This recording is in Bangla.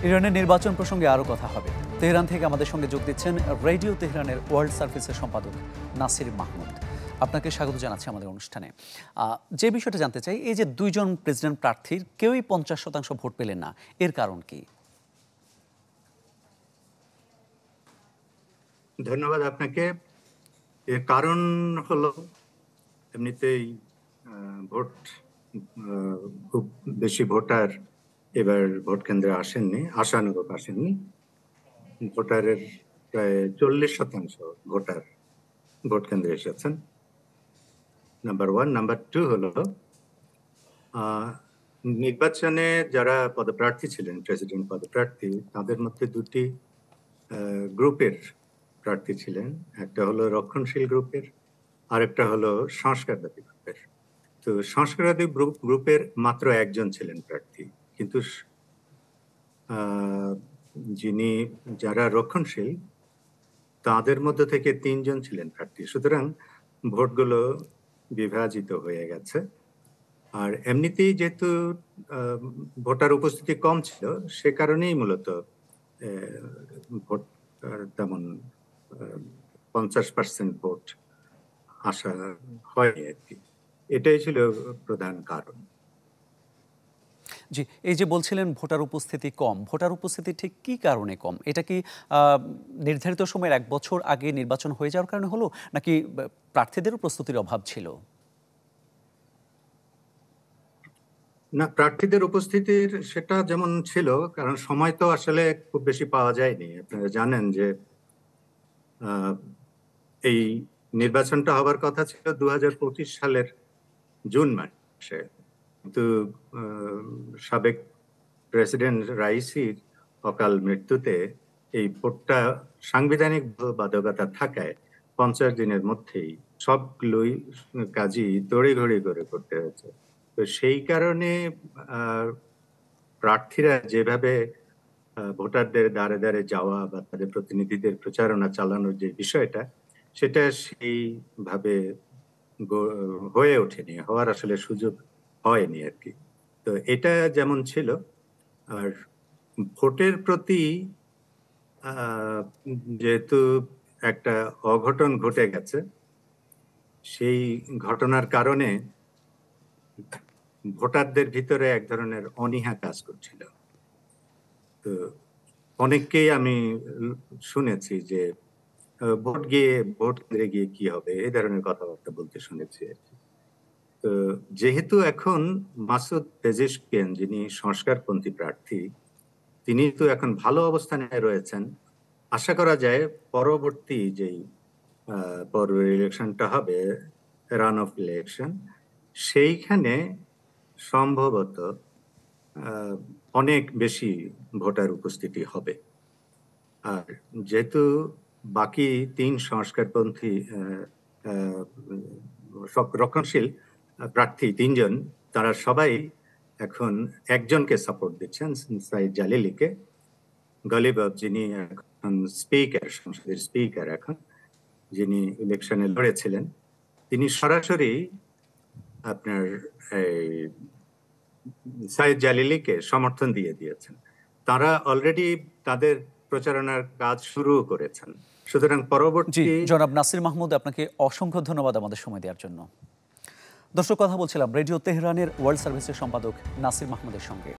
ইরানের নির্বাচন প্রসঙ্গে আরও কথা হবে। তেহরান থেকে আমাদের সঙ্গে যোগ দিচ্ছেন রেডিও তেহরানের ওয়ার্ল্ড সার্ভিসের সম্পাদক নাসির মাহমুদ। আপনাকে স্বাগত জানাচ্ছি আমাদের অনুষ্ঠানে। যে বিষয়টা জানতে চাই, এই যে দুইজন প্রেসিডেন্ট প্রার্থীর কেউই 50% ভোট পেলেন না, এর কারণ কি? ধন্যবাদ আপনাকে। এর কারণ হলো এমনিতেই ভোট খুব বেশি ভোটার এবার ভোট কেন্দ্রে আসেননি, আশানুরূপ আসেননি। ভোটারের প্রায় 40% ভোটার ভোট কেন্দ্রে এসেছেন, নাম্বার 1। নাম্বার 2 হলো নির্বাচনে যারা পদপ্রার্থী ছিলেন, প্রেসিডেন্ট পদপ্রার্থী, তাদের মধ্যে দুটি গ্রুপের প্রার্থী ছিলেন। একটা হলো রক্ষণশীল গ্রুপের, আরেকটা হলো সংস্কারবাদী গ্রুপের। তো সংস্কারবাদী গ্রুপের মাত্র একজন ছিলেন প্রার্থী, কিন্তু যারা রক্ষণশীল তাদের মধ্য থেকে 3 জন ছিলেন প্রার্থী। সুতরাং ভোটগুলো বিভাজিত হয়ে গেছে। আর এমনিতেই যেহেতু ভোটার উপস্থিতি কম ছিল, সে কারণেই মূলত ভোট তেমন 50% ভোট আশা হয়নি আর কি। এটাই ছিল প্রধান কারণ। জি, এই যে বলছিলেন ভোটার উপস্থিতি কম, ভোটার উপস্থিতি ঠিক কি কারণে কম? এটা কি নির্ধারিত সময়ের 1 বছর আগে নির্বাচন হয়ে যাওয়ার কারণে হলো, নাকি প্রার্থীদেরও প্রস্তুতির অভাব ছিল? না, প্রার্থীদের উপস্থিতির সেটা যেমন ছিল, কারণ সময় তো আসলে খুব বেশি পাওয়া যায়নি। আপনারা জানেন যে এই নির্বাচনটা হবার কথা ছিল 2025 সালের জুন মাসে, কিন্তু সাবেক প্রেসিডেন্ট রাইসির অকাল মৃত্যুতে এই ভোটটা সাংবিধানিক বাধ্যকতা থাকায় 50 দিনের মধ্যেই সবগুলোই কাজই তড়িঘড়ি করে করতে হয়েছে। তো সেই কারণে প্রার্থীরা যেভাবে ভোটারদের দ্বারে দ্বারে যাওয়া বা তাদের প্রতিনিধিদের প্রচারণা চালানোর যে বিষয়টা, সেটা সেইভাবে হয়ে ওঠেনি, হওয়ার আসলে সুযোগ হয়নি আর কি। তো এটা যেমন ছিল। আর ভোটের প্রতি যেহেতু একটা অঘটন ঘটে গেছে, সেই ঘটনার কারণে ভোটারদের ভিতরে এক ধরনের অনীহা কাজ করছিল। তো অনেককেই আমি শুনেছি যে ভোট কেন্দ্রে গিয়ে কি হবে, এই ধরনের কথাবার্তা বলতে শুনেছি আর কি। তো যেহেতু এখন মাসুদ পেজিশকিয়ান, যিনি সংস্কারপন্থী প্রার্থী, তিনি তো এখন ভালো অবস্থানে রয়েছেন, আশা করা যায় পরবর্তী যেই পরের ইলেকশনটা হবে, রান অফ ইলেকশন, সেইখানে সম্ভবত অনেক বেশি ভোটার উপস্থিতি হবে। আর যেহেতু বাকি 3 সংস্কারপন্থী রক্ষণশীল প্রার্থী 3 জন, তারা সবাই এখন একজনকে সাপোর্ট দিচ্ছেন, সাইদ জালিলিকে। গালিবাফ, যিনি এখন স্পিকার, সংসদের স্পিকার এখন, যিনি ইলেকশনে লড়েছিলেন, তিনি সরাসরি আপনার সাইদ জালিলিকে সমর্থন দিয়ে দিয়েছেন। তারা অলরেডি তাদের প্রচারণার কাজ শুরু করেছেন। সুতরাং জি, পরবর্তী জনাব নাসির মাহমুদ, আপনাকে অসংখ্য ধন্যবাদ আমাদের সময় দেওয়ার জন্য। দর্শক, কথা বলছিলাম রেডিও তেহরানের ওয়ার্ল্ড সার্ভিসের সম্পাদক নাসির মাহমুদের সঙ্গে।